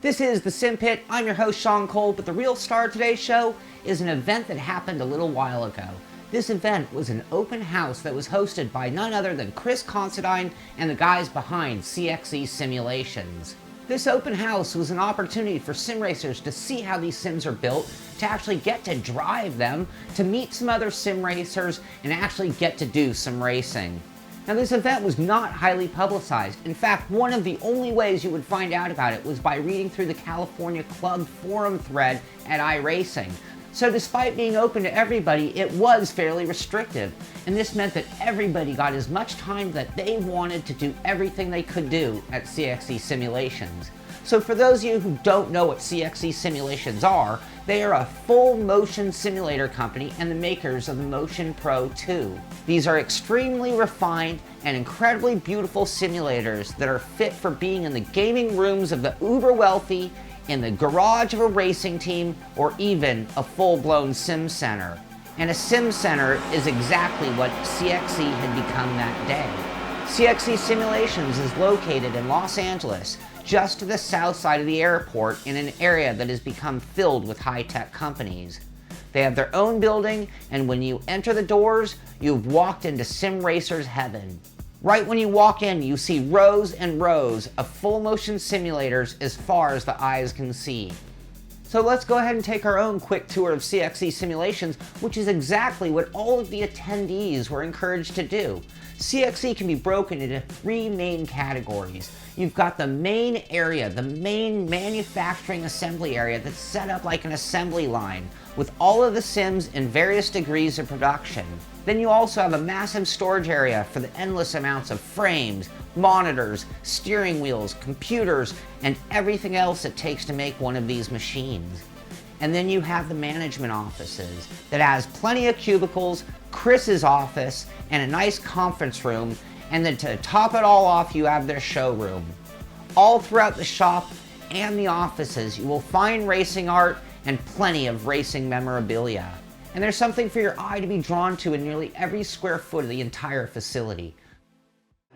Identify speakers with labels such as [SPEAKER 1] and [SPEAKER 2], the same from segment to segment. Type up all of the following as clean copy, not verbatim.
[SPEAKER 1] This is the Simpit. I'm your host, Sean Cole, but the real star of today's show is an event that happened a little while ago. This event was an open house that was hosted by none other than Chris Considine and the guys behind CXC Simulations. This open house was an opportunity for sim racers to see how these sims are built, to actually get to drive them, to meet some other sim racers, and actually get to do some racing. Now, this event was not highly publicized. In fact, one of the only ways you would find out about it was by reading through the California Club forum thread at iRacing. So despite being open to everybody, it was fairly restrictive. And this meant that everybody got as much time that they wanted to do everything they could do at CXC Simulations. So for those of you who don't know what CXC Simulations are, they are a full motion simulator company and the makers of the Motion Pro 2. These are extremely refined and incredibly beautiful simulators that are fit for being in the gaming rooms of the uber wealthy, in the garage of a racing team, or even a full-blown sim center. And a sim center is exactly what CXC had become that day. CXC Simulations is located in Los Angeles, just to the south side of the airport, in an area that has become filled with high-tech companies. They have their own building, and when you enter the doors, you've walked into sim racers heaven. Right when you walk in, you see rows and rows of full-motion simulators as far as the eyes can see. So let's go ahead and take our own quick tour of CXC Simulations, which is exactly what all of the attendees were encouraged to do. CXC can be broken into three main categories. You've got the main area, the main manufacturing assembly area that's set up like an assembly line, with all of the sims in various degrees of production. Then you also have a massive storage area for the endless amounts of frames, monitors, steering wheels, computers, and everything else it takes to make one of these machines. And then you have the management offices that has plenty of cubicles, Chris's office, and a nice conference room, and then to top it all off, you have their showroom. All throughout the shop and the offices, you will find racing art and plenty of racing memorabilia. And there's something for your eye to be drawn to in nearly every square foot of the entire facility.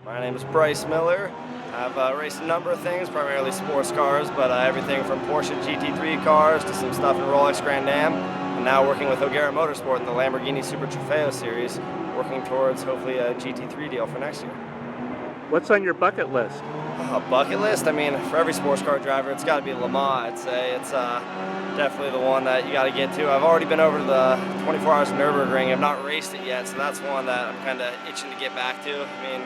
[SPEAKER 2] My name is Bryce Miller. I've raced a number of things, primarily sports cars, but everything from Porsche GT3 cars to some stuff in Rolex Grand Am, and now working with O'Gara Motorsport in the Lamborghini Super Trofeo series, working towards hopefully a GT3 deal for next year.
[SPEAKER 3] What's on your bucket list?
[SPEAKER 2] A bucket list? I mean, for every sports car driver, it's got to be Le Mans, I'd say. It's definitely the one that you got to get to. I've already been over to the 24 Hours of Nürburgring. I've not raced it yet, so that's one that I'm kind of itching to get back to. I mean,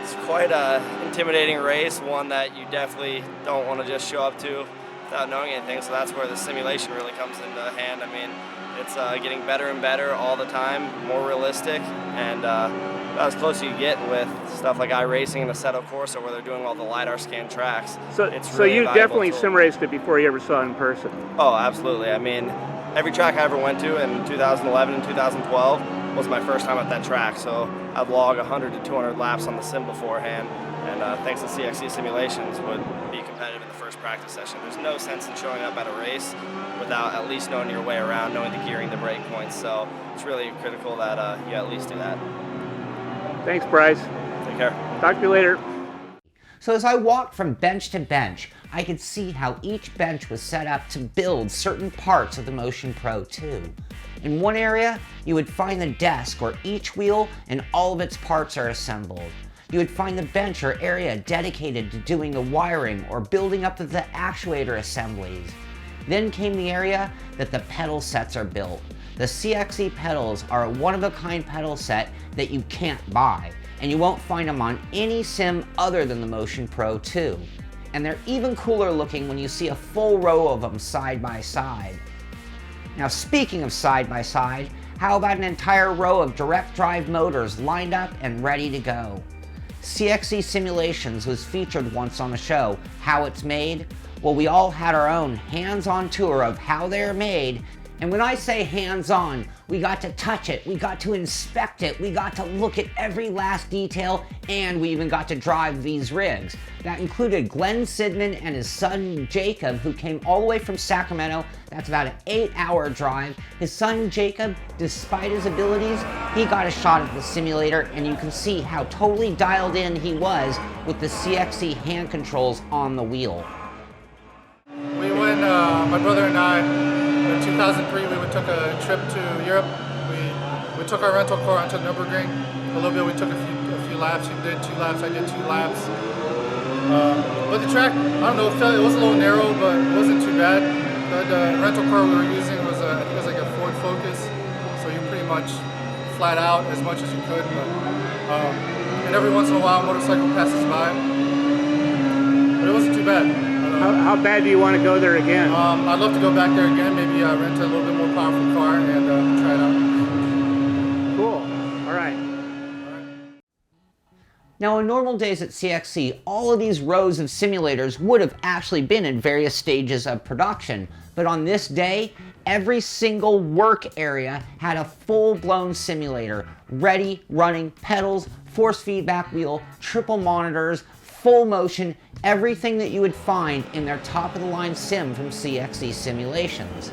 [SPEAKER 2] it's quite a intimidating race, one that you definitely don't want to just show up to without knowing anything, so that's where the simulation really comes into hand. I mean, it's getting better and better all the time, more realistic, and about as close as you get with stuff like iRacing and Assetto Corsa, where they're doing all the LiDAR scan tracks.
[SPEAKER 3] So
[SPEAKER 2] really
[SPEAKER 3] you definitely
[SPEAKER 2] tool.
[SPEAKER 3] sim raced it before you ever saw it in person?
[SPEAKER 2] Oh, absolutely. I mean, every track I ever went to in 2011 and 2012 was my first time at that track, so I'd log 100 to 200 laps on the sim beforehand, and thanks to CXC Simulations would be competitive in the first practice session. There's no sense in showing up at a race without at least knowing your way around, knowing the gearing, the brake points, so it's really critical that you at least do that.
[SPEAKER 3] Thanks, Bryce.
[SPEAKER 2] Take care.
[SPEAKER 3] Talk to you later.
[SPEAKER 1] So as I walked from bench to bench, I could see how each bench was set up to build certain parts of the Motion Pro 2. In one area, you would find the desk where each wheel and all of its parts are assembled. You would find the bench or area dedicated to doing the wiring or building up of the actuator assemblies. Then came the area that the pedal sets are built. The CXC pedals are a one-of-a-kind pedal set that you can't buy, and you won't find them on any sim other than the Motion Pro 2. And they're even cooler looking when you see a full row of them side by side. Now, speaking of side by side, how about an entire row of direct drive motors lined up and ready to go? CXC Simulations was featured once on the show. How it's made? Well, we all had our own hands-on tour of how they're made, And when I say hands-on, we got to touch it, we got to inspect it, we got to look at every last detail, and we even got to drive these rigs. That included Glenn Sidman and his son Jacob, who came all the way from Sacramento. That's about an 8-hour drive. His son Jacob, despite his abilities, he got a shot at the simulator, and you can see how totally dialed in he was with the CXC hand controls on the wheel.
[SPEAKER 4] We went, my brother and I, in 2003, we took a trip to Europe. We took our rental car onto Nürburgring. A little bit, we took a few laps. He did 2 laps, I did 2 laps. But the track, I don't know, it was a little narrow, but it wasn't too bad. The rental car we were using was, I think it was like a Ford Focus, so you pretty much flat out as much as you could. But, and every once in a while, a motorcycle passes by. But it wasn't too bad.
[SPEAKER 3] How bad do you want to go there again?
[SPEAKER 4] I'd love to go back there again, maybe rent a little bit more powerful car and try it out.
[SPEAKER 3] Cool. All right.
[SPEAKER 1] Now, on normal days at CXC, all of these rows of simulators would have actually been in various stages of production. But on this day, every single work area had a full-blown simulator, ready, running, pedals, force feedback wheel, triple monitors, full motion, everything that you would find in their top-of-the-line sim from CXC Simulations.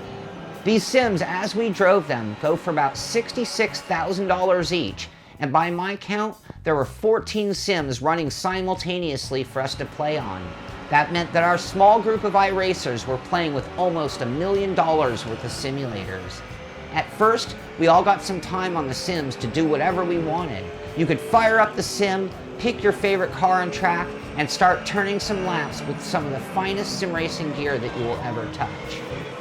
[SPEAKER 1] These sims, as we drove them, go for about $66,000 each, and by my count, there were 14 sims running simultaneously for us to play on. That meant that our small group of iRacers were playing with almost $1 million worth of simulators. At first, we all got some time on the sims to do whatever we wanted. You could fire up the sim, pick your favorite car and track, and start turning some laps with some of the finest sim racing gear that you will ever touch.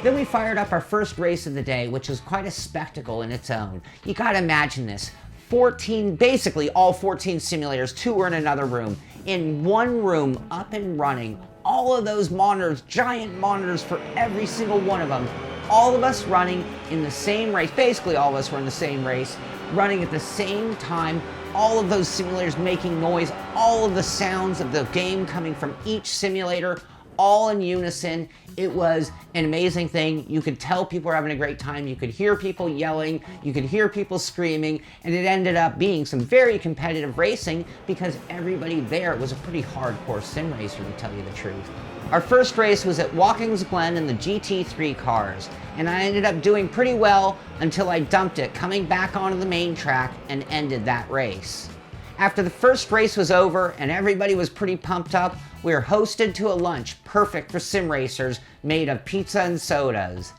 [SPEAKER 1] Then we fired up our first race of the day, which was quite a spectacle in its own. You gotta imagine this. 14, basically all 14 simulators, 2 were in another room. In one room, up and running, all of those monitors, giant monitors for every single one of them, all of us running in the same race, basically all of us were in the same race, running at the same time, all of those simulators making noise, all of the sounds of the game coming from each simulator, all in unison. It was an amazing thing. You could tell people were having a great time. You could hear people yelling. You could hear people screaming. And it ended up being some very competitive racing because everybody there was a pretty hardcore sim racer, to tell you the truth. Our first race was at Watkins Glen in the GT3 cars, and I ended up doing pretty well until I dumped it coming back onto the main track and ended that race. After the first race was over and everybody was pretty pumped up, we were hosted to a lunch perfect for sim racers made of pizza and sodas.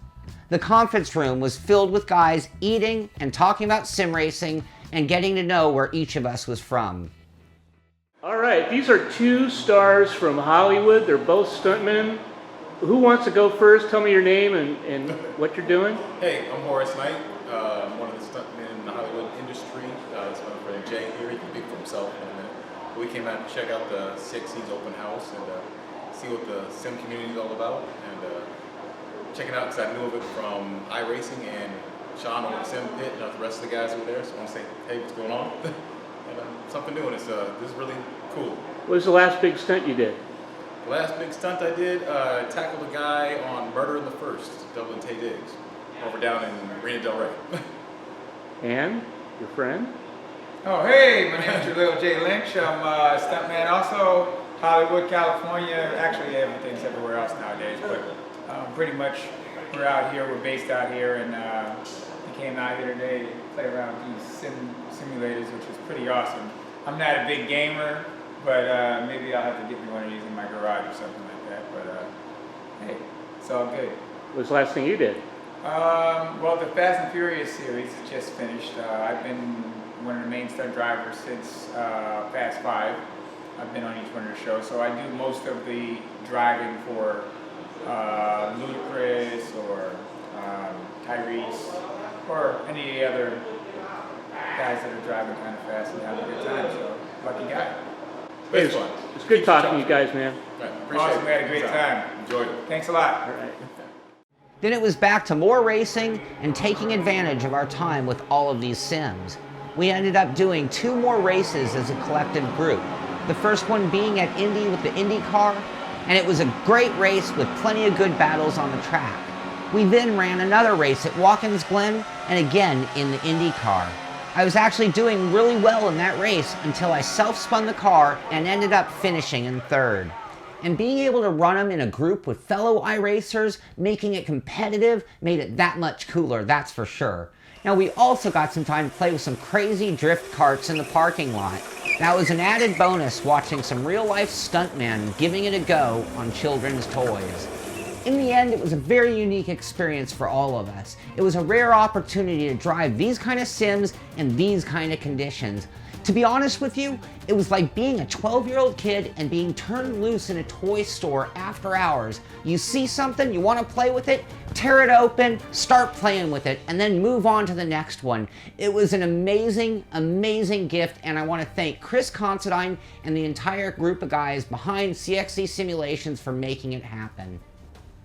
[SPEAKER 1] The conference room was filled with guys eating and talking about sim racing and getting to know where each of us was from.
[SPEAKER 3] All right, these are 2 stars from Hollywood. They're both stuntmen. Who wants to go first? Tell me your name and what you're doing.
[SPEAKER 5] Hey, I'm Horace Knight. I'm one of the stuntmen in the Hollywood industry. It's my friend Jay here. He can speak for himself in a minute. We came out to check out the CXC's open house and see what the sim community is all about. And checking out because I knew of it from iRacing and Sean over at Simpit and the rest of the guys over there. So I want to say, hey, what's going on? And something new, and this is really cool.
[SPEAKER 3] What was the last big stunt you did?
[SPEAKER 5] The last big stunt I did, tackled a guy on Murder in the First, Dublin Tay Diggs, over down in Marina Del Rey.
[SPEAKER 3] And your friend?
[SPEAKER 6] Oh, hey, my name's Jalil J. Lynch. I'm a stuntman also, Hollywood, California. Actually, everything's everywhere else nowadays, but pretty much we're out here, we're based out here, and we came out here today to play around with these simulators, which is pretty awesome. I'm not a big gamer, but maybe I'll have to get me one of these in my garage or something like that, but hey, it's all good.
[SPEAKER 3] What was the last thing you did?
[SPEAKER 6] Well, the Fast and Furious series just finished. I've been one of the main stunt drivers since Fast 5. I've been on each one of the shows, so I do most of the driving for Ludacris or Tyrese or any other guys that are driving kind of fast and having a good time. So, lucky guy.
[SPEAKER 5] It's fun.
[SPEAKER 3] It's good talking to you guys, man.
[SPEAKER 5] Right, appreciate
[SPEAKER 6] Awesome,
[SPEAKER 5] it.
[SPEAKER 6] we had a great time.
[SPEAKER 5] Enjoyed it.
[SPEAKER 6] Thanks a lot.
[SPEAKER 3] All right.
[SPEAKER 1] Then it was back to more racing and taking advantage of our time with all of these sims. We ended up doing 2 more races as a collective group. The first one being at Indy with the Indy car, and it was a great race with plenty of good battles on the track. We then ran another race at Watkins Glen and again in the Indy car. I was actually doing really well in that race until I self-spun the car and ended up finishing in third. And being able to run them in a group with fellow iRacers, making it competitive, made it that much cooler, that's for sure. Now we also got some time to play with some crazy drift karts in the parking lot. That was an added bonus watching some real-life stuntmen giving it a go on children's toys. In the end, it was a very unique experience for all of us. It was a rare opportunity to drive these kind of sims in these kind of conditions. To be honest with you, it was like being a 12-year-old kid and being turned loose in a toy store after hours. You see something, you want to play with it, tear it open, start playing with it, and then move on to the next one. It was an amazing, amazing gift, and I want to thank Chris Considine and the entire group of guys behind CXC Simulations for making it happen.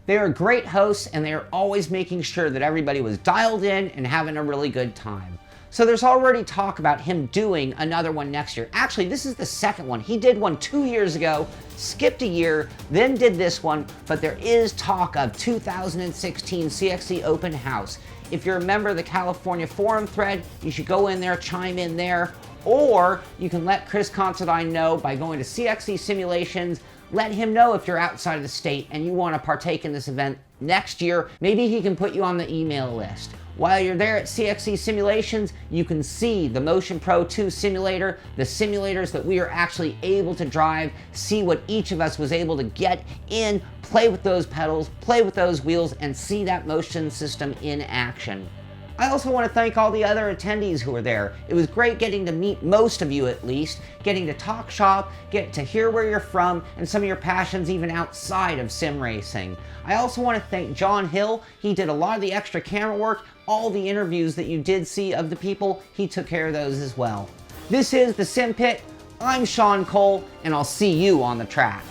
[SPEAKER 1] They are great hosts, and they are always making sure that everybody was dialed in and having a really good time. So there's already talk about him doing another one next year. Actually, this is the second one. He did one 2 years ago, skipped a year, then did this one, but there is talk of 2016 CXC Open House. If you're a member of the California Forum thread, you should go in there, chime in there, or you can let Chris Considine know by going to CXC Simulations. Let him know if you're outside of the state and you want to partake in this event next year. Maybe he can put you on the email list. While you're there at CXC Simulations, you can see the Motion Pro 2 simulator, the simulators that we are actually able to drive, see what each of us was able to get in, play with those pedals, play with those wheels, and see that motion system in action. I also want to thank all the other attendees who were there. It was great getting to meet most of you at least, getting to talk shop, get to hear where you're from, and some of your passions even outside of sim racing. I also want to thank John Hill. He did a lot of the extra camera work. All the interviews that you did see of the people, he took care of those as well. This is the Simpit. I'm Sean Cole, and I'll see you on the track.